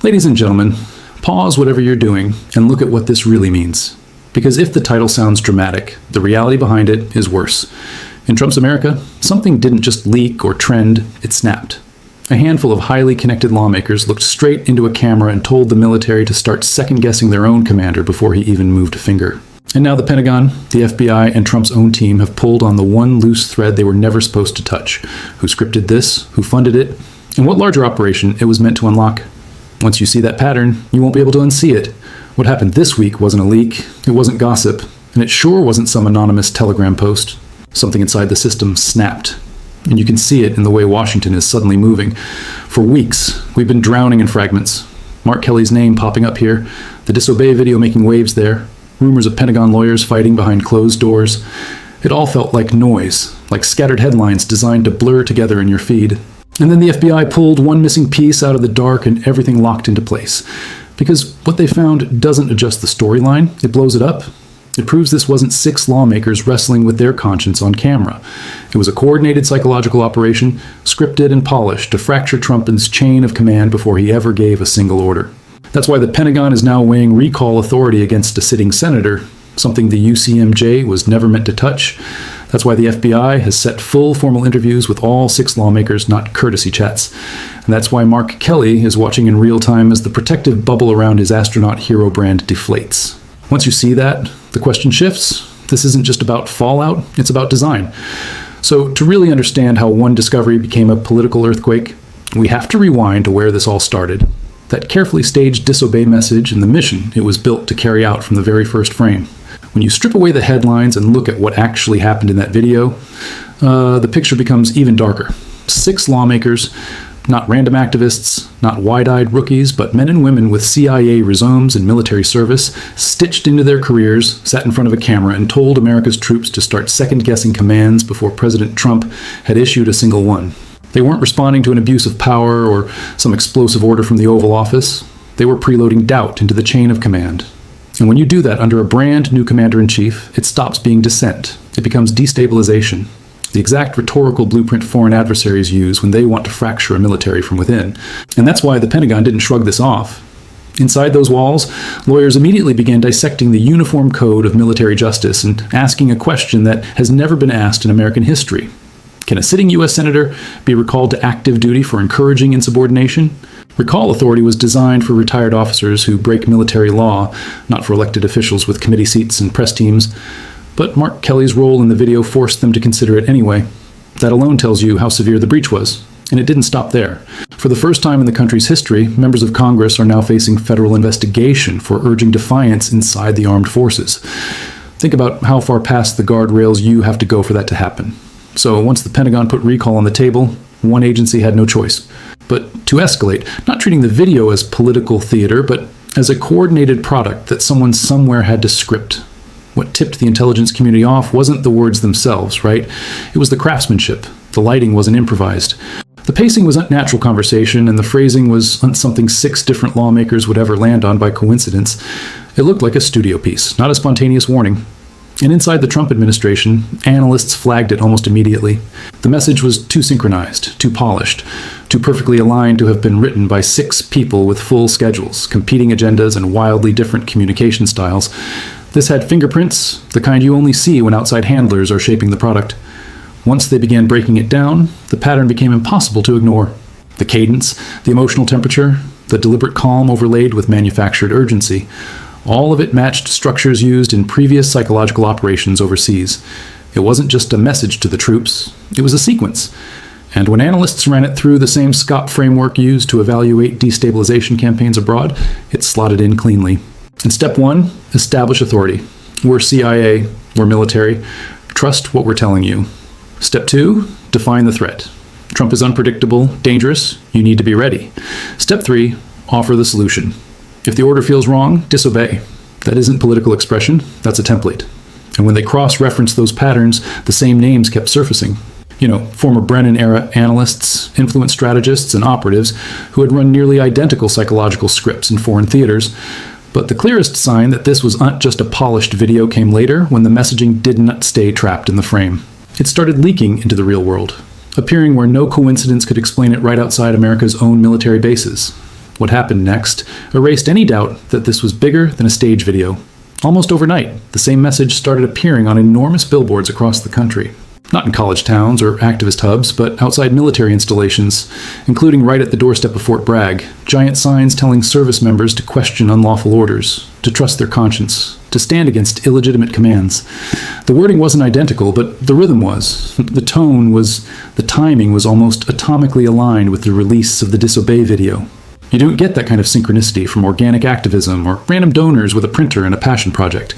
Ladies and gentlemen, pause whatever you're doing and look at what this really means. Because if the title sounds dramatic, the reality behind it is worse. In Trump's America, something didn't just leak or trend, it snapped. A handful of highly connected lawmakers looked straight into a camera and told the military to start second-guessing their own commander before he even moved a finger. And now the Pentagon, the FBI, and Trump's own team have pulled on the one loose thread they were never supposed to touch. Who scripted this? Who funded it? And what larger operation it was meant to unlock? Once you see that pattern, you won't be able to unsee it. What happened this week wasn't a leak, it wasn't gossip, and it sure wasn't some anonymous Telegram post. Something inside the system snapped. And you can see it in the way Washington is suddenly moving. For weeks, we've been drowning in fragments. Mark Kelly's name popping up here, the disobey video making waves there, rumors of Pentagon lawyers fighting behind closed doors. It all felt like noise, like scattered headlines designed to blur together in your feed. And then the FBI pulled one missing piece out of the dark and everything locked into place. Because what they found doesn't adjust the storyline, it blows it up. It proves this wasn't 6 lawmakers wrestling with their conscience on camera. It was a coordinated psychological operation, scripted and polished to fracture Trump's chain of command before he ever gave a single order. That's why the Pentagon is now weighing recall authority against a sitting senator, something the UCMJ was never meant to touch. That's why the FBI has set full formal interviews with all 6 lawmakers, not courtesy chats. And that's why Mark Kelly is watching in real time as the protective bubble around his astronaut hero brand deflates. Once you see that, the question shifts. This isn't just about fallout, it's about design. So to really understand how one discovery became a political earthquake, we have to rewind to where this all started. That carefully staged disobey message and the mission it was built to carry out from the very first frame. When you strip away the headlines and look at what actually happened in that video, the picture becomes even darker. 6 lawmakers, not random activists, not wide-eyed rookies, but men and women with CIA resumes and military service, stitched into their careers, sat in front of a camera and told America's troops to start second-guessing commands before President Trump had issued a single one. They weren't responding to an abuse of power or some explosive order from the Oval Office. They were preloading doubt into the chain of command. And when you do that under a brand new commander-in-chief, it stops being dissent. It becomes destabilization. The exact rhetorical blueprint foreign adversaries use when they want to fracture a military from within. And that's why the Pentagon didn't shrug this off. Inside those walls, lawyers immediately began dissecting the uniform code of military justice and asking a question that has never been asked in American history. Can a sitting U.S. senator be recalled to active duty for encouraging insubordination? Recall authority was designed for retired officers who break military law, not for elected officials with committee seats and press teams. But Mark Kelly's role in the video forced them to consider it anyway. That alone tells you how severe the breach was. And it didn't stop there. For the first time in the country's history, members of Congress are now facing federal investigation for urging defiance inside the armed forces. Think about how far past the guardrails you have to go for that to happen. So once the Pentagon put recall on the table, one agency had no choice but to escalate, not treating the video as political theater, but as a coordinated product that someone somewhere had to script. What tipped the intelligence community off wasn't the words themselves, right? It was the craftsmanship. The lighting wasn't improvised. The pacing was unnatural conversation, and the phrasing was something 6 different lawmakers would ever land on by coincidence. It looked like a studio piece, not a spontaneous warning. And inside the Trump administration, analysts flagged it almost immediately. The message was too synchronized, too polished, too perfectly aligned to have been written by 6 people with full schedules, competing agendas, and wildly different communication styles. This had fingerprints, the kind you only see when outside handlers are shaping the product. Once they began breaking it down, the pattern became impossible to ignore. The cadence, the emotional temperature, the deliberate calm overlaid with manufactured urgency. All of it matched structures used in previous psychological operations overseas. It wasn't just a message to the troops, it was a sequence. And when analysts ran it through the same SCOP framework used to evaluate destabilization campaigns abroad, it slotted in cleanly. And step 1, establish authority. We're CIA, we're military. Trust what we're telling you. Step 2, define the threat. Trump is unpredictable, dangerous, you need to be ready. Step 3, offer the solution. If the order feels wrong, disobey. That isn't political expression, that's a template. And when they cross-referenced those patterns, the same names kept surfacing. Former Brennan-era analysts, influence strategists, and operatives who had run nearly identical psychological scripts in foreign theaters. But the clearest sign that this was not just a polished video came later when the messaging did not stay trapped in the frame. It started leaking into the real world, appearing where no coincidence could explain it right outside America's own military bases. What happened next erased any doubt that this was bigger than a stage video. Almost overnight, the same message started appearing on enormous billboards across the country. Not in college towns or activist hubs, but outside military installations, including right at the doorstep of Fort Bragg, giant signs telling service members to question unlawful orders, to trust their conscience, to stand against illegitimate commands. The wording wasn't identical, but the rhythm was. The tone was, the timing was almost atomically aligned with the release of the Disobey video. You don't get that kind of synchronicity from organic activism or random donors with a printer and a passion project,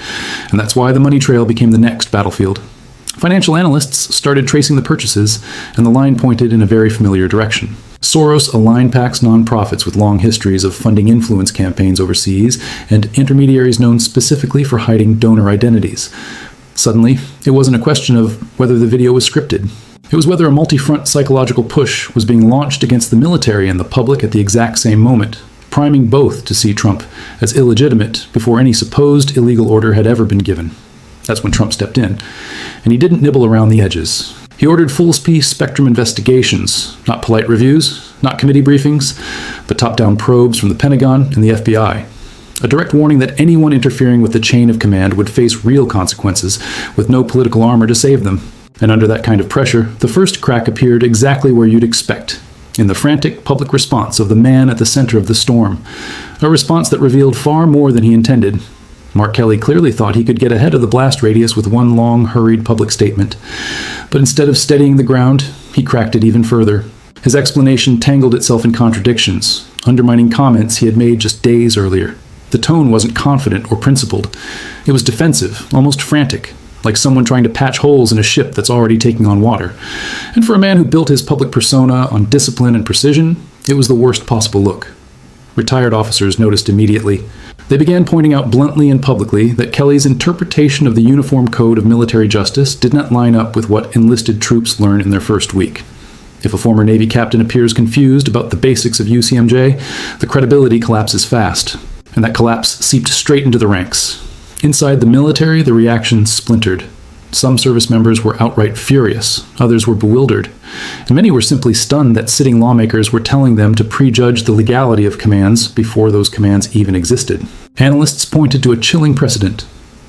and that's why the money trail became the next battlefield. Financial analysts started tracing the purchases, and the line pointed in a very familiar direction. Soros aligned PAC's nonprofits with long histories of funding influence campaigns overseas and intermediaries known specifically for hiding donor identities. Suddenly, it wasn't a question of whether the video was scripted. It was whether a multi-front psychological push was being launched against the military and the public at the exact same moment, priming both to see Trump as illegitimate before any supposed illegal order had ever been given. That's when Trump stepped in, and he didn't nibble around the edges. He ordered full-speed spectrum investigations, not polite reviews, not committee briefings, but top-down probes from the Pentagon and the FBI. A direct warning that anyone interfering with the chain of command would face real consequences, with no political armor to save them. And under that kind of pressure, the first crack appeared exactly where you'd expect, in the frantic public response of the man at the center of the storm. A response that revealed far more than he intended. Mark Kelly clearly thought he could get ahead of the blast radius with one long, hurried public statement. But instead of steadying the ground, he cracked it even further. His explanation tangled itself in contradictions, undermining comments he had made just days earlier. The tone wasn't confident or principled. It was defensive, almost frantic, like someone trying to patch holes in a ship that's already taking on water. And for a man who built his public persona on discipline and precision, it was the worst possible look. Retired officers noticed immediately. They began pointing out bluntly and publicly that Kelly's interpretation of the Uniform Code of Military Justice did not line up with what enlisted troops learn in their first week. If a former Navy captain appears confused about the basics of UCMJ, the credibility collapses fast, and that collapse seeped straight into the ranks. Inside the military, the reaction splintered. Some service members were outright furious, others were bewildered, and many were simply stunned that sitting lawmakers were telling them to prejudge the legality of commands before those commands even existed. Analysts pointed to a chilling precedent.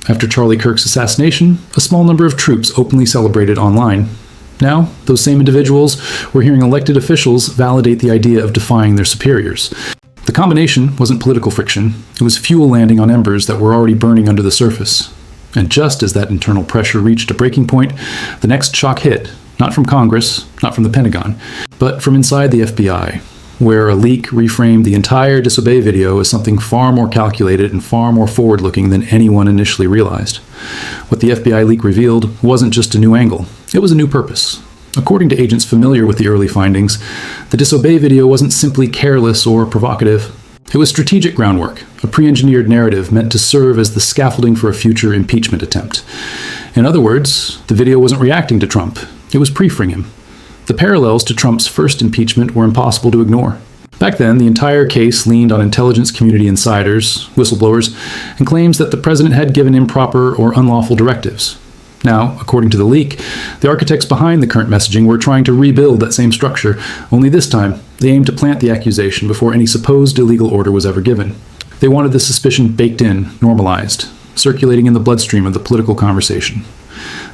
After Charlie Kirk's assassination, a small number of troops openly celebrated online. Now, those same individuals were hearing elected officials validate the idea of defying their superiors. The combination wasn't political friction, it was fuel landing on embers that were already burning under the surface. And just as that internal pressure reached a breaking point, the next shock hit, not from Congress, not from the Pentagon, but from inside the FBI, where a leak reframed the entire Disobey video as something far more calculated and far more forward-looking than anyone initially realized. What the FBI leak revealed wasn't just a new angle, it was a new purpose. According to agents familiar with the early findings, the Disobey video wasn't simply careless or provocative. It was strategic groundwork, a pre-engineered narrative meant to serve as the scaffolding for a future impeachment attempt. In other words, the video wasn't reacting to Trump, it was briefing him. The parallels to Trump's first impeachment were impossible to ignore. Back then, the entire case leaned on intelligence community insiders, whistleblowers, and claims that the president had given improper or unlawful directives. Now, according to the leak, the architects behind the current messaging were trying to rebuild that same structure, only this time, they aimed to plant the accusation before any supposed illegal order was ever given. They wanted the suspicion baked in, normalized, circulating in the bloodstream of the political conversation.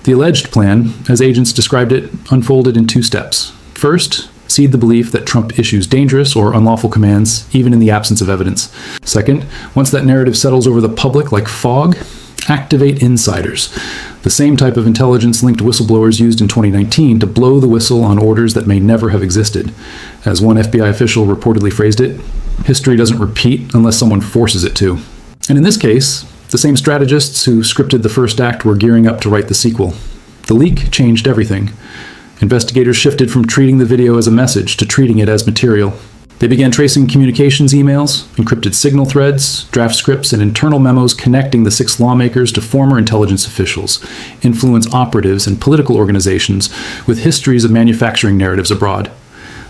The alleged plan, as agents described it, unfolded in two steps. First, seed the belief that Trump issues dangerous or unlawful commands, even in the absence of evidence. Second, once that narrative settles over the public like fog, activate insiders, the same type of intelligence-linked whistleblowers used in 2019 to blow the whistle on orders that may never have existed. As one FBI official reportedly phrased it, history doesn't repeat unless someone forces it to. And in this case, the same strategists who scripted the first act were gearing up to write the sequel. The leak changed everything. Investigators shifted from treating the video as a message to treating it as material. They began tracing communications emails, encrypted signal threads, draft scripts, and internal memos connecting the 6 lawmakers to former intelligence officials, influence operatives, and political organizations with histories of manufacturing narratives abroad.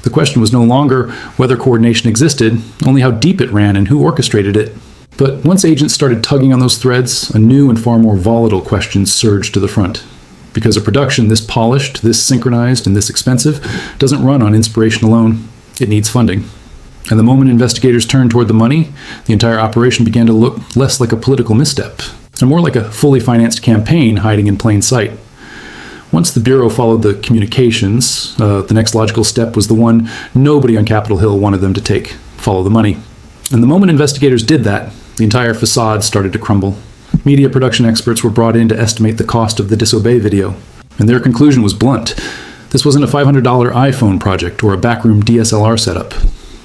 The question was no longer whether coordination existed, only how deep it ran and who orchestrated it. But once agents started tugging on those threads, a new and far more volatile question surged to the front. Because a production this polished, this synchronized, and this expensive doesn't run on inspiration alone. It needs funding. And the moment investigators turned toward the money, the entire operation began to look less like a political misstep, and more like a fully financed campaign hiding in plain sight. Once the Bureau followed the communications, the next logical step was the one nobody on Capitol Hill wanted them to take: follow the money. And the moment investigators did that, the entire facade started to crumble. Media production experts were brought in to estimate the cost of the Disobey video, and their conclusion was blunt. This wasn't a $500 iPhone project or a backroom DSLR setup.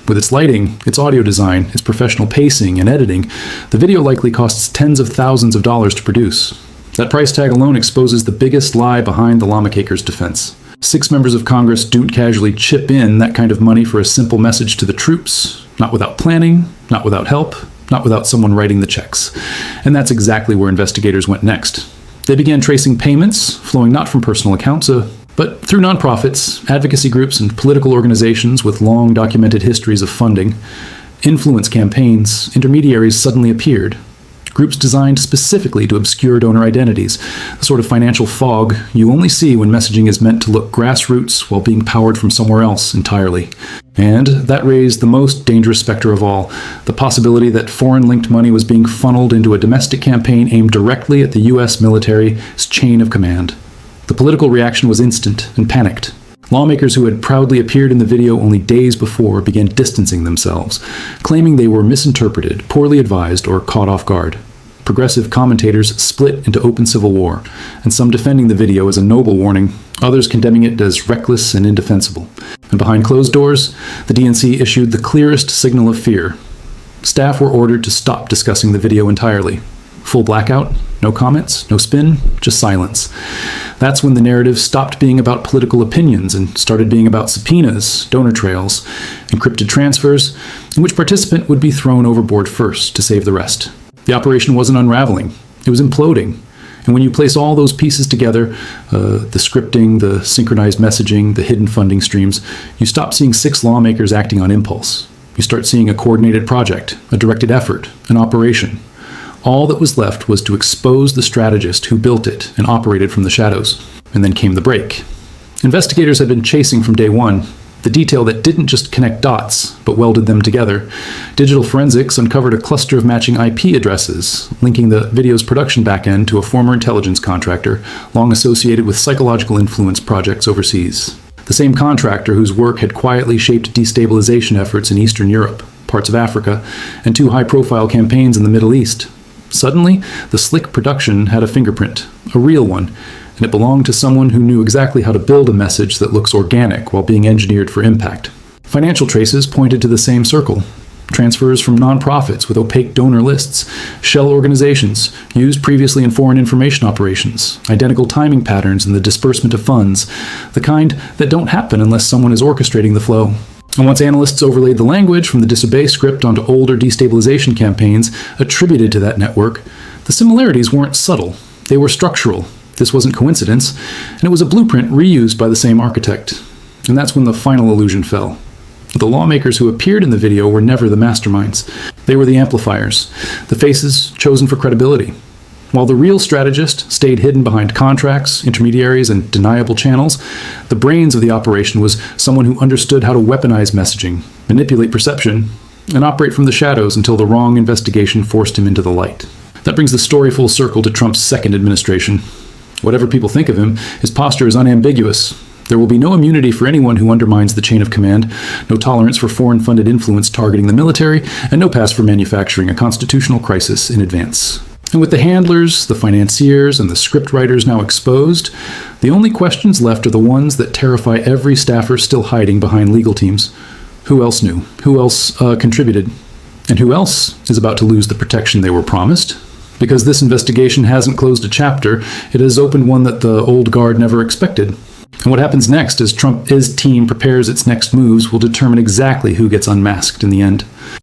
With its lighting, its audio design, its professional pacing and editing, the video likely costs tens of thousands of dollars to produce. That price tag alone exposes the biggest lie behind the lawmakers' defense. 6 members of Congress don't casually chip in that kind of money for a simple message to the troops, not without planning, not without help, not without someone writing the checks. And that's exactly where investigators went next. They began tracing payments, flowing not from personal accounts, but through nonprofits, advocacy groups, and political organizations with long documented histories of funding. Influence campaigns, intermediaries suddenly appeared. Groups designed specifically to obscure donor identities, the sort of financial fog you only see when messaging is meant to look grassroots while being powered from somewhere else entirely. And that raised the most dangerous specter of all, the possibility that foreign-linked money was being funneled into a domestic campaign aimed directly at the U.S. military's chain of command. The political reaction was instant and panicked. Lawmakers who had proudly appeared in the video only days before began distancing themselves, claiming they were misinterpreted, poorly advised, or caught off guard. Progressive commentators split into open civil war, and some defending the video as a noble warning, others condemning it as reckless and indefensible. And behind closed doors, the DNC issued the clearest signal of fear. Staff were ordered to stop discussing the video entirely. Full blackout, no comments, no spin, just silence. That's when the narrative stopped being about political opinions and started being about subpoenas, donor trails, encrypted transfers, in which participant would be thrown overboard first to save the rest. The operation wasn't unraveling, it was imploding. And when you place all those pieces together, the scripting, the synchronized messaging, the hidden funding streams, you stop seeing 6 lawmakers acting on impulse. You start seeing a coordinated project, a directed effort, an operation. All that was left was to expose the strategist who built it and operated from the shadows. And then came the break. Investigators had been chasing from day one the detail that didn't just connect dots, but welded them together. Digital forensics uncovered a cluster of matching IP addresses, linking the video's production backend to a former intelligence contractor, long associated with psychological influence projects overseas. The same contractor whose work had quietly shaped destabilization efforts in Eastern Europe, parts of Africa, and 2 high-profile campaigns in the Middle East. Suddenly, the slick production had a fingerprint, a real one, and it belonged to someone who knew exactly how to build a message that looks organic while being engineered for impact. Financial traces pointed to the same circle. Transfers from nonprofits with opaque donor lists, shell organizations used previously in foreign information operations, identical timing patterns in the disbursement of funds, the kind that don't happen unless someone is orchestrating the flow. And once analysts overlaid the language from the Disobey script onto older destabilization campaigns attributed to that network, the similarities weren't subtle. They were structural. This wasn't coincidence, and it was a blueprint reused by the same architect. And that's when the final illusion fell. The lawmakers who appeared in the video were never the masterminds. They were the amplifiers, the faces chosen for credibility. While the real strategist stayed hidden behind contracts, intermediaries, and deniable channels, the brains of the operation was someone who understood how to weaponize messaging, manipulate perception, and operate from the shadows until the wrong investigation forced him into the light. That brings the story full circle to Trump's second administration. Whatever people think of him, his posture is unambiguous. There will be no immunity for anyone who undermines the chain of command, no tolerance for foreign-funded influence targeting the military, and no pass for manufacturing a constitutional crisis in advance. And with the handlers, the financiers, and the scriptwriters now exposed, the only questions left are the ones that terrify every staffer still hiding behind legal teams. Who else knew? Who else contributed? And who else is about to lose the protection they were promised? Because this investigation hasn't closed a chapter, it has opened one that the old guard never expected. And what happens next as his team prepares its next moves will determine exactly who gets unmasked in the end.